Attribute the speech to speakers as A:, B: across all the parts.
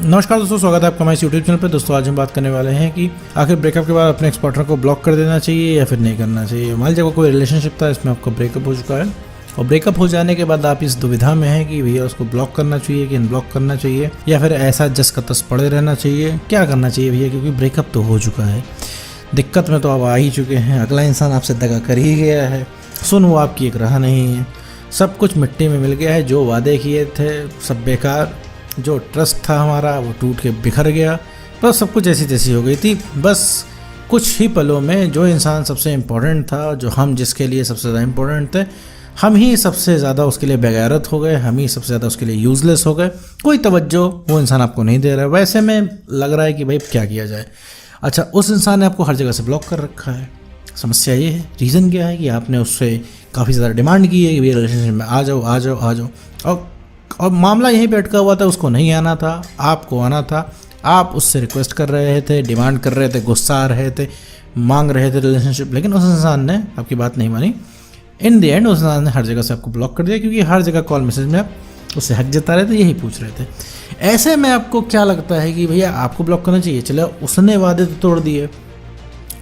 A: नमस्कार दोस्तों, स्वागत है आपका हमारे यूट्यूब चैनल पर। दोस्तों आज हम बात करने वाले हैं कि आखिर ब्रेकअप के बाद अपने एक्स पार्टनर को ब्लॉक कर देना चाहिए या फिर नहीं करना चाहिए। मान लीजिए कोई रिलेशनशिप था, इसमें आपका ब्रेकअप हो चुका है और ब्रेकअप हो जाने के बाद आप इस दुविधा में हैं कि भैया उसको ब्लॉक करना चाहिए कि अनब्लॉक करना चाहिए या फिर ऐसा जस का तस पड़े रहना चाहिए। क्या करना चाहिए भैया, क्योंकि ब्रेकअप तो हो चुका है, दिक्कत में तो आप आ ही चुके हैं, अगला इंसान आपसे दगा कर ही गया है, सुन वो आपकी एक राह नहीं है, सब कुछ मिट्टी में मिल गया है, जो वादे किए थे सब बेकार, जो ट्रस्ट था हमारा वो टूट के बिखर गया, बस सब कुछ ऐसी तैसी हो गई थी। बस कुछ ही पलों में जो इंसान सबसे इम्पोर्टेंट था, जो हम जिसके लिए सबसे ज़्यादा इम्पोर्टेंट थे, हम ही सबसे ज़्यादा उसके लिए बेगैरत हो गए, हम ही सबसे ज़्यादा उसके लिए यूज़लेस हो गए। कोई तवज्जो वो इंसान आपको नहीं दे रहा है। वैसे में लग रहा है कि भाई क्या किया जाए। अच्छा, उस इंसान ने आपको हर जगह से ब्लॉक कर रखा है। समस्या ये है, रीज़न क्या है कि आपने उससे काफ़ी ज़्यादा डिमांड की है कि भैया रिलेशनशिप में आ जाओ आ जाओ आ जाओ, और मामला यहीं पे अटका हुआ था। उसको नहीं आना था, आपको आना था। आप उससे रिक्वेस्ट कर रहे थे, डिमांड कर रहे थे, गुस्सा आ रहे थे, मांग रहे थे रिलेशनशिप, लेकिन उस इंसान ने आपकी बात नहीं मानी। इन द एंड उस इंसान ने हर जगह से आपको ब्लॉक कर दिया, क्योंकि हर जगह कॉल मैसेज में आप उससे हक जता रहे थे, यही पूछ रहे थे। ऐसे में आपको क्या लगता है कि भैया आपको ब्लॉक करना चाहिए? चलो, उसने वादे तो तोड़ दिए,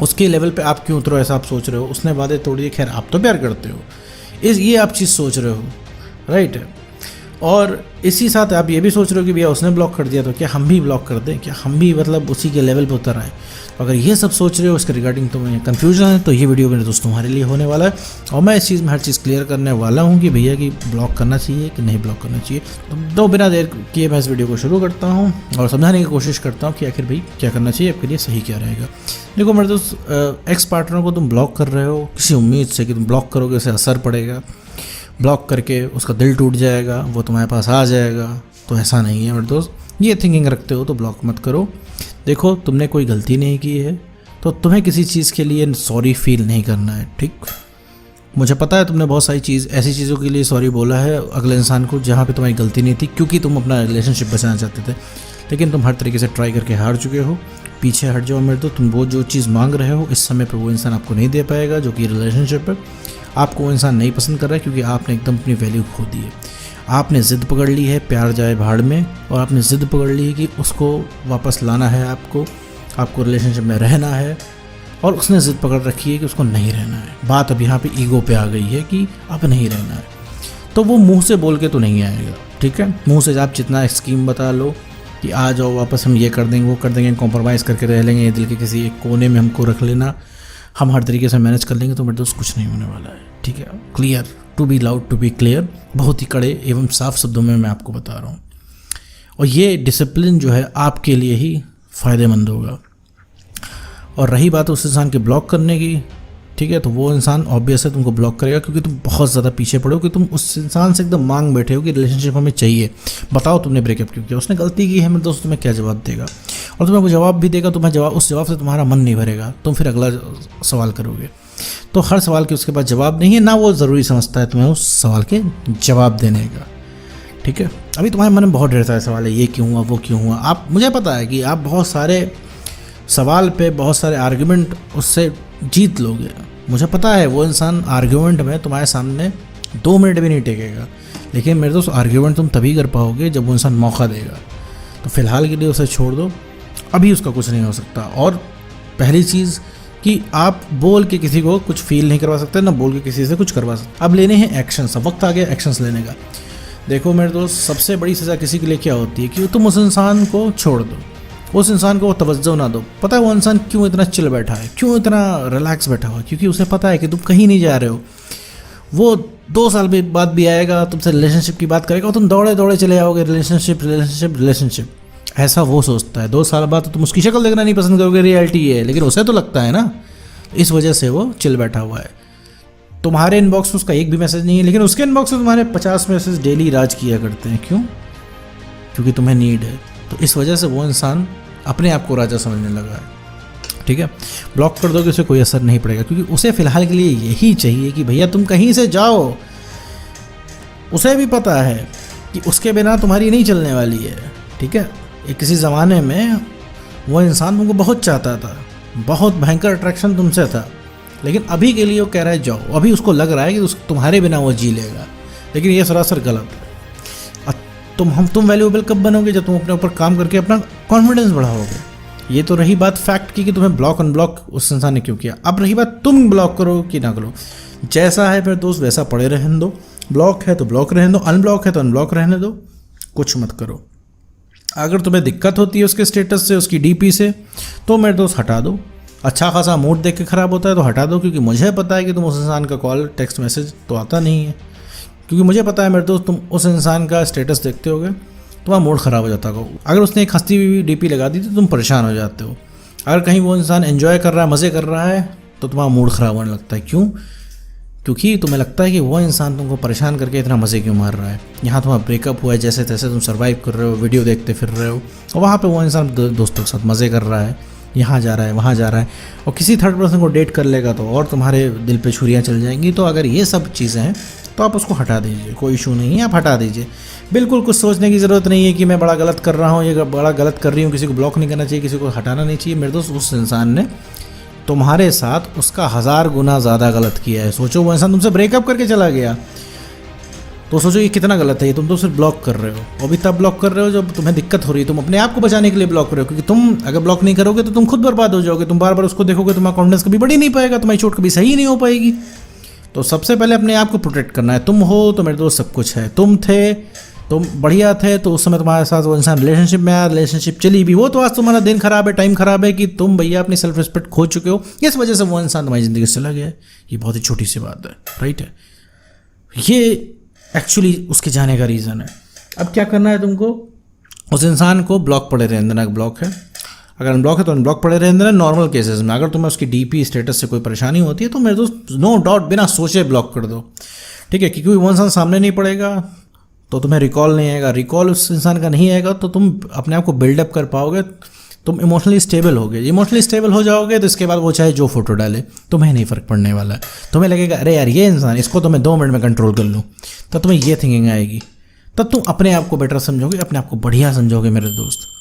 A: उसके लेवल पे आप क्यों उतरो, ऐसा आप सोच रहे हो? उसने वादे तोड़ दिए, खैर आप तो प्यार करते हो, ये आप चीज़ सोच रहे हो, राइट। और इसी साथ आप ये भी सोच रहे हो कि भैया उसने ब्लॉक कर दिया तो क्या हम भी ब्लॉक कर दें, क्या हम भी मतलब उसी के लेवल पे उतर आए। तो अगर ये सब सोच रहे हो, इसके रिगार्डिंग तुम्हें कन्फ्यूजन है, तो ये वीडियो मेरे दोस्त तुम्हारे लिए होने वाला है और मैं इस चीज़ में हर चीज़ क्लियर करने वाला हूँ कि भैया कि ब्लॉक करना चाहिए कि नहीं ब्लॉक करना चाहिए। तो बिना देर किए मैं इस वीडियो को शुरू करता हूँ और समझाने की कोशिश करता हूँ कि आखिर भाई क्या करना चाहिए, आपके लिए सही क्या रहेगा। देखो मेरे दोस्त, एक्स पार्टनर को तुम ब्लॉक कर रहे हो किसी उम्मीद से कि तुम ब्लॉक करोगे उससे असर पड़ेगा, ब्लॉक करके उसका दिल टूट जाएगा, वो तुम्हारे पास आ जाएगा, तो ऐसा नहीं है मेरे दोस्त। ये थिंकिंग रखते हो तो ब्लॉक मत करो। देखो, तुमने कोई गलती नहीं की है तो तुम्हें किसी चीज़ के लिए सॉरी फील नहीं करना है, ठीक। मुझे पता है तुमने बहुत सारी ऐसी चीज़ों के लिए सॉरी बोला है अगले इंसान को जहाँ पे तुम्हारी गलती नहीं थी, क्योंकि तुम अपना रिलेशनशिप बचाना चाहते थे, लेकिन तुम हर तरीके से ट्राई करके हार चुके हो। पीछे हट जाओ मेरे दोस्त। तुम वो जो चीज़ मांग रहे हो इस समय पर वो इंसान आपको नहीं दे पाएगा, जो कि रिलेशनशिप है। आपको वो इंसान नहीं पसंद कर रहा है क्योंकि आपने एकदम अपनी वैल्यू खो दी है। आपने ज़िद पकड़ ली है प्यार जाए भाड़ में, और आपने ज़िद पकड़ ली है कि उसको वापस लाना है, आपको रिलेशनशिप में रहना है, और उसने ज़िद पकड़ रखी है कि उसको नहीं रहना है। बात अब यहाँ पे ईगो पे आ गई है कि अब नहीं रहना है, तो वो मुंह से बोल के तो नहीं आएगा, ठीक है। मुंह से आप जितना स्कीम बता लो कि आ जाओ वापस, हम ये कर देंगे वो कर देंगे, कॉम्प्रोमाइज़ करके रह लेंगे, दिल के किसी एक कोने में हमको रख लेना, हम हर तरीके से मैनेज कर लेंगे, तो मेरे दोस्त कुछ नहीं होने वाला है, ठीक है। Clear, to be loud to be clear, बहुत ही कड़े एवं साफ शब्दों में मैं आपको बता रहा हूँ। और ये डिसिप्लिन जो है आपके लिए ही फ़ायदेमंद होगा। और रही बात उस इंसान के ब्लॉक करने की, ठीक है, तो वो इंसान ऑब्वियस है तुमको ब्लॉक करेगा, क्योंकि तुम बहुत ज़्यादा पीछे पड़े हो कि तुम उस इंसान से एकदम मांग बैठे हो कि रिलेशनशिप हमें चाहिए, बताओ तुमने ब्रेकअप क्यों किया, उसने गलती की है मेरे दोस्त, तुम्हें क्या जवाब देगा। और तुम्हें वो जवाब भी देगा, तुम्हें उस जवाब से तुम्हारा मन नहीं भरेगा, तुम फिर अगला सवाल करोगे। तो हर सवाल के उसके पास जवाब नहीं है, ना वो ज़रूरी समझता है तुम्हें उस सवाल के जवाब देने का, ठीक है। अभी तुम्हारे मन में बहुत ढेर सारे सवाल है, ये क्यों हुआ वो क्यों हुआ। आप, मुझे पता है कि आप बहुत सारे सवाल पे बहुत सारे आर्ग्यूमेंट उससे जीत लोगे। मुझे पता है वो इंसान आर्ग्यूमेंट में तुम्हारे सामने 2 मिनट भी नहीं टेकेगा, लेकिन मेरे दोस्त आर्ग्यूमेंट तुम तभी कर पाओगे जब वो इंसान मौका देगा। तो फिलहाल के लिए उसे छोड़ दो, अभी उसका कुछ नहीं हो सकता। और पहली चीज़ कि आप बोल के किसी को कुछ फील नहीं करवा सकते, ना बोल के किसी से कुछ करवा सकते। अब लेने हैं एक्शंस, अब वक्त आ गया एक्शंस लेने का। देखो मेरे दोस्त, सबसे बड़ी सज़ा किसी के लिए क्या होती है कि तुम उस इंसान को छोड़ दो, उस इंसान को वो तवज्जो ना दो। पता है वो इंसान क्यों इतना चिल बैठा है, क्यों इतना रिलैक्स बैठा हुआ है? क्योंकि उसे पता है कि तुम कहीं नहीं जा रहे हो। वो 2 साल बाद भी आएगा, तुमसे रिलेशनशिप की बात करेगा और तुम दौड़े दौड़े चले जाओगे, रिलेशनशिप। ऐसा वो सोचता है। 2 साल बाद तो तुम उसकी शक्ल देखना नहीं पसंद करोगे, रियलिटी ये है, लेकिन उसे तो लगता है ना, इस वजह से वो चिल बैठा हुआ है। तुम्हारे इनबॉक्स में उसका एक भी मैसेज नहीं है, लेकिन उसके इनबॉक्स में तुम्हारे 50 मैसेज डेली राज किया करते हैं। क्यों? क्योंकि तुम्हें नीड है। तो इस वजह से वो इंसान अपने आप को राजा समझने लगा है, ठीक है। ब्लॉक कर दोगे उसे कोई असर नहीं पड़ेगा, क्योंकि उसे फ़िलहाल के लिए यही चाहिए कि भैया तुम कहीं से जाओ। उसे भी पता है कि उसके बिना तुम्हारी नहीं चलने वाली है, ठीक है। एक किसी ज़माने में वो इंसान तुमको बहुत चाहता था, बहुत भयंकर अट्रैक्शन तुमसे था, लेकिन अभी के लिए वो कह रहा है जाओ। अभी उसको लग रहा है कि तुम्हारे बिना वो जी लेगा, लेकिन ये सरासर गलत है। तुम वैल्यूएबल कब बनोगे? जब तुम अपने ऊपर काम करके अपना कॉन्फिडेंस बढ़ाओगे। ये तो रही बात फैक्ट की कि तुम्हें ब्लॉक अनब्लॉक उस इंसान ने क्यों किया। अब रही बात तुम ब्लॉक करो कि ना करो। जैसा है मेरे दोस्त वैसा पड़े रहने दो। ब्लॉक है तो ब्लॉक रहने दो, अनब्लॉक है तो अनब्लॉक रहने दो, कुछ मत करो। अगर तुम्हें दिक्कत होती है उसके स्टेटस से, उसकी डीपी से, तो मेरे दोस्त हटा दो। अच्छा खासा मूड देख के ख़राब होता है तो हटा दो, क्योंकि मुझे पता है कि तुम उस इंसान का कॉल टेक्स्ट मैसेज तो आता नहीं है। क्योंकि मुझे पता है मेरे दोस्त, तुम उस इंसान का स्टेटस देखते होगे तुम्हारा मूड ख़राब हो जाता होगा। अगर उसने एक हंसती हुई डीपी लगा दी तो तुम परेशान हो जाते हो। अगर कहीं वो इंसान एंजॉय कर रहा है, मज़े कर रहा है, तो तुम्हारा मूड ख़राब होने लगता है। क्यों? क्योंकि तुम्हें लगता है कि वो इंसान तुमको परेशान करके इतना मज़े क्यों मार रहा है। यहाँ तुम्हारा ब्रेकअप हुआ है, जैसे तैसे तुम सर्वाइव कर रहे हो, वीडियो देखते फिर रहे हो, और वहाँ पे वो इंसान दोस्तों के साथ मज़े कर रहा है, यहाँ जा रहा है, वहाँ जा रहा है, और किसी थर्ड पर्सन को डेट कर लेगा तो और तुम्हारे दिल पे छुरियाँ चल जाएंगी। तो अगर ये सब चीज़ें हैं तो आप उसको हटा दीजिए, कोई इशू नहीं है, आप हटा दीजिए। बिल्कुल कुछ सोचने की ज़रूरत नहीं है कि मैं बड़ा गलत कर रहा हूँ, ये बड़ा गलत कर रही हूँ। किसी को ब्लॉक नहीं करना चाहिए, किसी को हटाना नहीं चाहिए। मेरे दोस्त, उस इंसान ने तुम्हारे साथ उसका 1000 गुना ज़्यादा गलत किया है। सोचो, वो इंसान तुमसे ब्रेकअप करके चला गया, तो सोचो ये कितना गलत है। ये तुम तो सिर्फ ब्लॉक कर रहे हो, और भी तब ब्लॉक कर रहे हो जब तुम्हें दिक्कत हो रही है। तुम अपने आप को बचाने के लिए ब्लॉक कर रहे हो, क्योंकि तुम अगर ब्लॉक नहीं करोगे तो तुम खुद बर्बाद हो जाओगे। तुम बार बार उसको देखोगे, तुम्हारा कॉन्फिडेंस कभी बढ़ ही नहीं पाएगा, तुम्हारी चोट कभी सही नहीं हो पाएगी। तो सबसे पहले अपने आप को प्रोटेक्ट करना है। तुम हो तो मेरे दोस्त सब कुछ है। तुम थे, तुम बढ़िया थे, तो उस समय तुम्हारे साथ वो इंसान रिलेशनशिप में आया, रिलेशनशिप चली भी, वो तो आज तुम्हारा दिन खराब है, टाइम खराब है कि तुम भैया अपनी सेल्फ रिस्पेक्ट खो चुके हो। इस वजह से वो इंसान तुम्हारी ज़िंदगी से चला गया है। ये बहुत ही छोटी सी बात है, राइट है। ये एक्चुअली उसके जाने का रीज़न है। अब क्या करना है तुमको? उस इंसान को ब्लॉक पड़े रहने देना। ब्लॉक है, अगर अनब्लॉक है तो अनब्लॉक पड़े रहने देना। नॉर्मल केसेस में अगर तुम्हें उसकी डीपी स्टेटस से कोई परेशानी होती है तो मेरे दोस्त नो डाउट बिना सोचे ब्लॉक कर दो, ठीक है। क्योंकि वो इंसान सामने नहीं पड़ेगा तो तुम्हें रिकॉल नहीं आएगा, रिकॉल उस इंसान का नहीं आएगा तो तुम अपने आप को बिल्डअप कर पाओगे, तुम इमोशनली स्टेबल होगे। इमोशनली स्टेबल हो जाओगे तो इसके बाद वो चाहे जो फोटो डाले तुम्हें नहीं फ़र्क पड़ने वाला है। तुम्हें लगेगा अरे यार ये इंसान, इसको तो मैं 2 मिनट में कंट्रोल कर लूँ, तब तुम्हें ये थिंकिंग आएगी। तब तुम अपने आप को बेटर समझोगे, अपने आप को बढ़िया समझोगे मेरे दोस्त।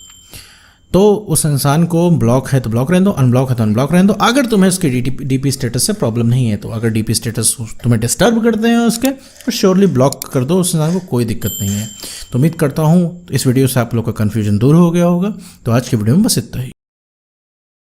A: तो उस इंसान को ब्लॉक है तो ब्लॉक रहने दो, अनब्लॉक है तो अनब्लॉक रहने दो। अगर तुम्हें उसके डीपी स्टेटस से प्रॉब्लम नहीं है, तो अगर डीपी स्टेटस तुम्हें डिस्टर्ब करते हैं उसके, तो श्योरली ब्लॉक कर दो उस इंसान को, कोई दिक्कत नहीं है। तो उम्मीद करता हूँ इस वीडियो से आप लोग का कन्फ्यूजन दूर हो गया होगा। तो आज की वीडियो में बस इतना ही।